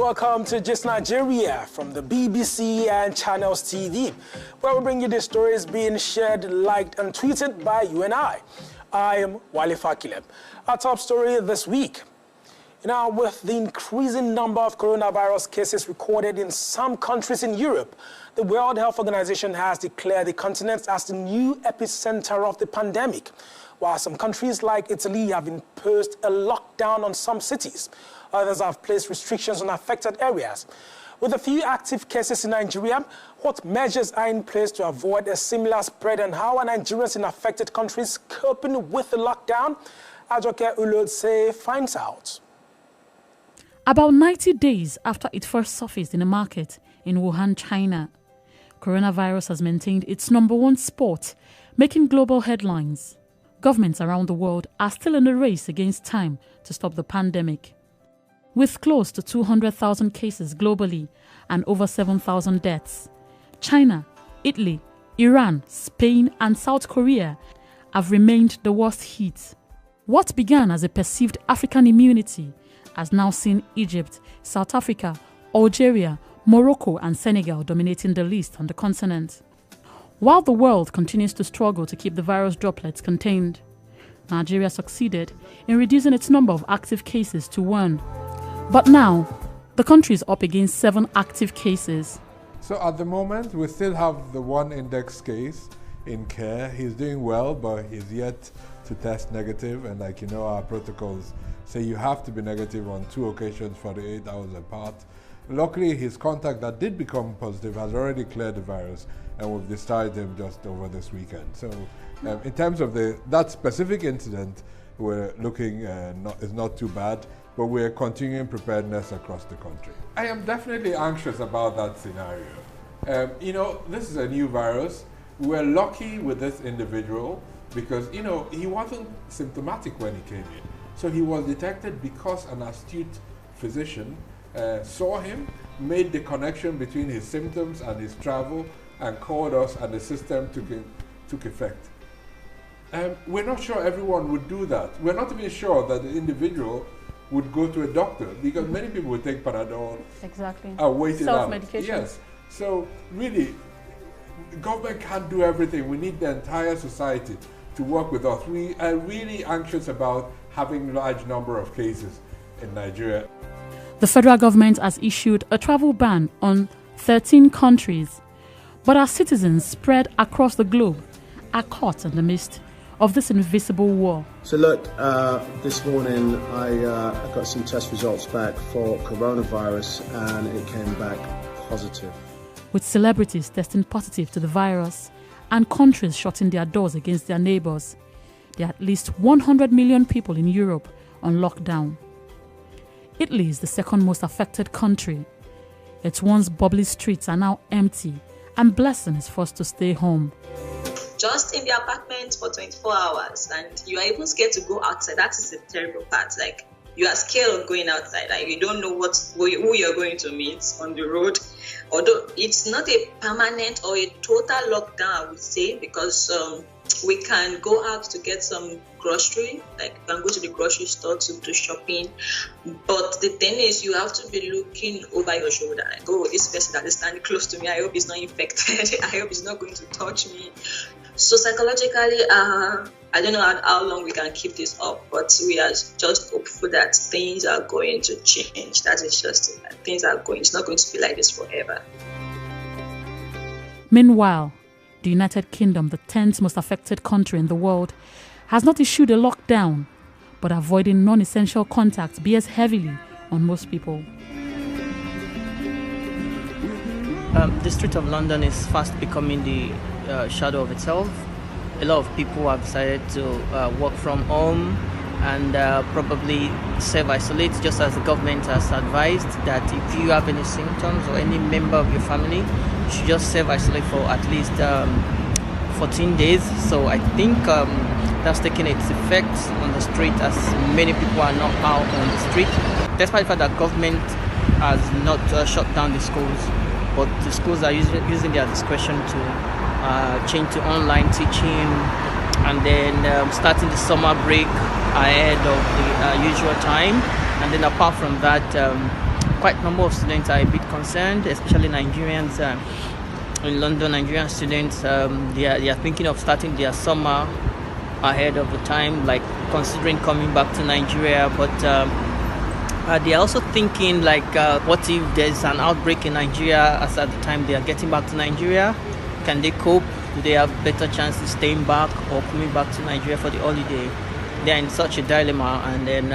Welcome to Just Nigeria from the BBC and Channels TV, where we bring you the stories being shared, liked and tweeted by you and I. I am Wale Fakile. Our top story this week. With the increasing number of coronavirus cases recorded in some countries in Europe, the World Health Organization has declared the continent as the new epicenter of the pandemic, while some countries like Italy have imposed a lockdown on some cities. Others have placed restrictions on affected areas. With a few active cases in Nigeria, what measures are in place to avoid a similar spread, and how are Nigerians in affected countries coping with the lockdown? Ajoke Ulodse finds out. About 90 days after it first surfaced in a market in Wuhan, China, coronavirus has maintained its #1 spot, making global headlines. Governments around the world are still in a race against time to stop the pandemic. With close to 200,000 cases globally and over 7,000 deaths, China, Italy, Iran, Spain and South Korea have remained the worst hit. What began as a perceived African immunity has now seen Egypt, South Africa, Algeria, Morocco and Senegal dominating the list on the continent. While the world continues to struggle to keep the virus droplets contained, Nigeria succeeded in reducing its number of active cases to 1. But now, the country is up against 7 active cases. So at the moment, we still have the 1 index case in care. He's doing well, but he's yet to test negative. And our protocols say you have to be negative on 2 occasions 48 hours apart. Luckily, his contact that did become positive has already cleared the virus, and we've discharged him just over this weekend. So in terms of that specific incident, we're looking is not too bad, but we're continuing preparedness across the country. I am definitely anxious about that scenario. This is a new virus. We're lucky with this individual because, he wasn't symptomatic when he came in. So he was detected because an astute physician saw him, made the connection between his symptoms and his travel, and called us, and the system took effect. We're not sure everyone would do that. We're not even sure that the individual would go to a doctor, because many people would take Panadol. Exactly. Wait it out. Self-medication. Yes. So really, the government can't do everything. We need the entire society to work with us. We are really anxious about having large number of cases in Nigeria. The federal government has issued a travel ban on 13 countries, but our citizens spread across the globe are caught in the midst of this invisible war. So look, this morning I got some test results back for coronavirus and it came back positive. With celebrities testing positive to the virus and countries shutting their doors against their neighbors, there are at least 100 million people in Europe on lockdown. Italy is the second most affected country. Its once bubbly streets are now empty, and Blessing is forced to stay home. Just in the apartment for 24 hours, and you are even scared to go outside. That is the terrible part. You are scared of going outside. You don't know who you're going to meet on the road. Although it's not a permanent or a total lockdown, I would say, because we can go out to get some grocery, you can go to the grocery store to do shopping. But the thing is, you have to be looking over your shoulder. This person that is standing close to me, I hope he's not infected. I hope he's not going to touch me. So psychologically, I don't know how long we can keep this up, but we are just hopeful that things are going to change. That is just it. Things are going. It's not going to be like this forever. Meanwhile, the United Kingdom, the 10th most affected country in the world, has not issued a lockdown, but avoiding non-essential contacts bears heavily on most people. The street of London is fast becoming the shadow of itself. A lot of people have decided to work from home and probably self-isolate, just as the government has advised that if you have any symptoms or any member of your family, you should just self-isolate for at least 14 days. So I think that's taking its effect on the street, as many people are not out on the street, despite the fact that government has not shut down the schools. But the schools are using their discretion to change to online teaching, and then starting the summer break ahead of the usual time. And then apart from that, quite a number of students are a bit concerned, especially Nigerians. In London, Nigerian students, they are thinking of starting their summer ahead of the time, like considering coming back to Nigeria. But they are also thinking, like, what if there's an outbreak in Nigeria as at the time they are getting back to Nigeria? Can they cope? Do they have better chances staying back or coming back to Nigeria for the holiday? They are in such a dilemma, and then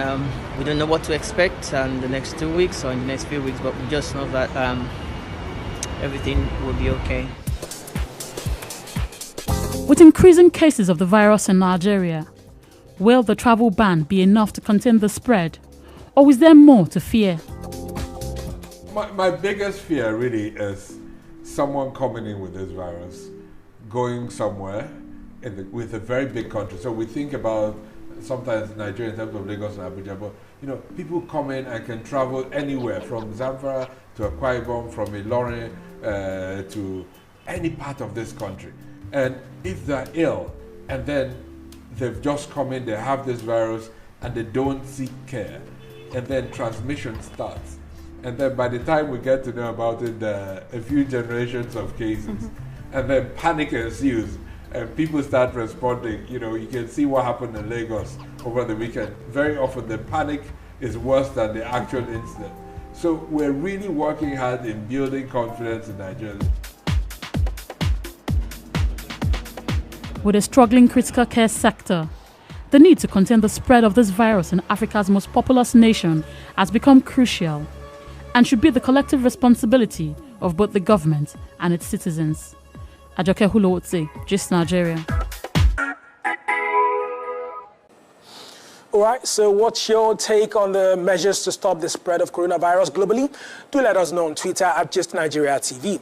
we don't know what to expect in the next 2 weeks or in the next few weeks, but we just know that everything will be okay. With increasing cases of the virus in Nigeria, will the travel ban be enough to contain the spread, or is there more to fear? My biggest fear really is someone coming in with this virus, going somewhere with a very big country. So we think about sometimes Nigeria in terms of Lagos and Abuja, but people come in and can travel anywhere from Zamfara to Akwa Ibom, from Ilorin to any part of this country. And if they're ill and then they've just come in, they have this virus and they don't seek care, and then transmission starts. And then by the time we get to know about it, a few generations of cases, and then panic ensues, and people start responding. You can see what happened in Lagos over the weekend. Very often the panic is worse than the actual incident. So we're really working hard in building confidence in Nigeria. With a struggling critical care sector, the need to contain the spread of this virus in Africa's most populous nation has become crucial and should be the collective responsibility of both the government and its citizens. Ajoke Hulowotse, Gist Nigeria. All right, so what's your take on the measures to stop the spread of coronavirus globally? Do let us know on Twitter at Gist Nigeria TV.